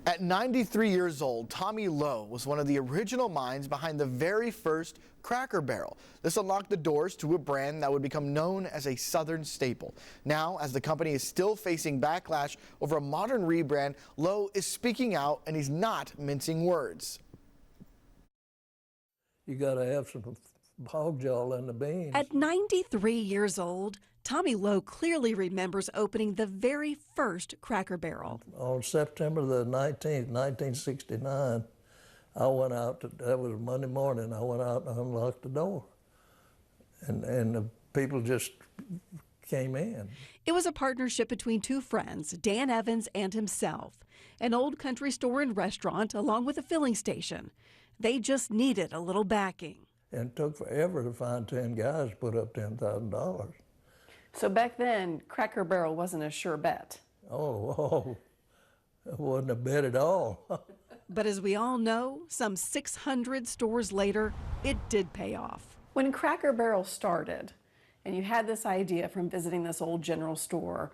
At 93 years old, Tommy Lowe was one of the original minds behind the very first Cracker Barrel. This unlocked the doors to a brand that would become known as a Southern staple. Now, as the company is still facing backlash over a modern rebrand, Lowe is speaking out and he's not mincing words. You got to have some hog jaw in the beans. At 93 years old, Tommy Lowe clearly remembers opening the very first Cracker Barrel. On September the 19th, 1969, I went out, that was Monday morning, I went out and unlocked the door. And the people just came in. It was a partnership between two friends, Dan Evans and himself, an old country store and restaurant along with a filling station. They just needed a little backing. And it took forever to find 10 guys to put up $10,000. So back then, Cracker Barrel wasn't a sure bet. Oh, it wasn't a bet at all. But as we all know, some 600 stores later, it did pay off. When Cracker Barrel started, and you had this idea from visiting this old general store,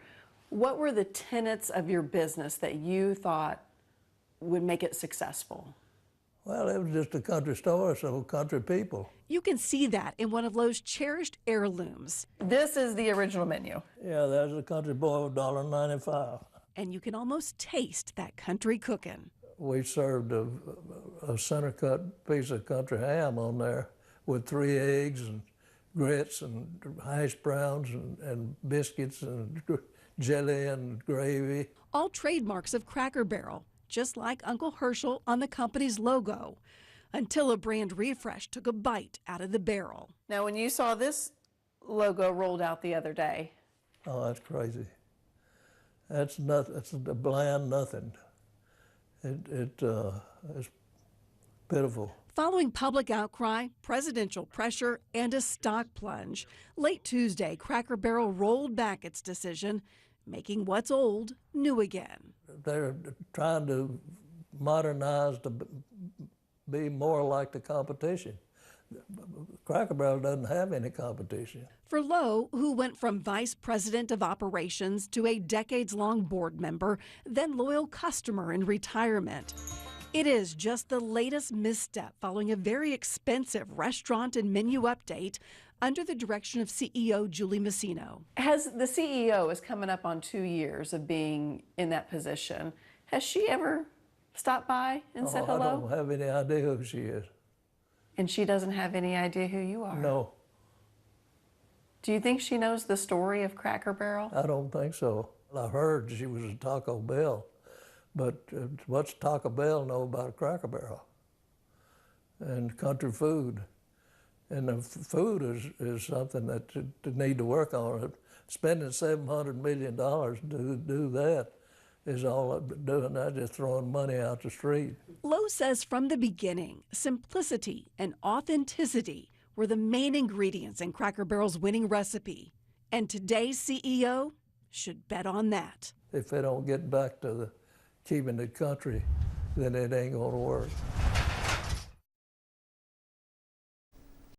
what were the tenets of your business that you thought would make it successful? Well, it was just a country store, so country people. You can see that in one of Lowe's cherished heirlooms. This is the original menu. Yeah, there's a country boy, $1.95. And you can almost taste that country cooking. We served a center cut piece of country ham on there with 3 eggs and grits and hash browns and biscuits and jelly and gravy. All trademarks of Cracker Barrel, just like Uncle Herschel on the company's logo, until a brand refresh took a bite out of the barrel. Now, when you saw this logo rolled out the other day. Oh, that's crazy. That's nothing. It's a bland nothing. It's pitiful. Following public outcry, presidential pressure, and a stock plunge, late Tuesday, Cracker Barrel rolled back its decision, making what's old new again. They're trying to modernize to be more like the competition. Cracker Barrel doesn't have any competition. For Lowe, who went from vice president of operations to a decades-long board member, then loyal customer in retirement, it is just the latest misstep following a very expensive restaurant and menu update under the direction of CEO Julie Massino. Has the CEO is coming up on 2 years of being in that position. Has she ever stopped by and said hello? I don't have any idea who she is. And she doesn't have any idea who you are? No. Do you think she knows the story of Cracker Barrel? I don't think so. I heard she was at Taco Bell, but what's Taco Bell know about Cracker Barrel? And country food. And the food is something that they need to work on. Spending $700 million to do that is all I'm doing. I'm just throwing money out the street. Lowe says from the beginning, simplicity and authenticity were the main ingredients in Cracker Barrel's winning recipe. And today's CEO should bet on that. If they don't get back to keeping the country, then it ain't gonna work.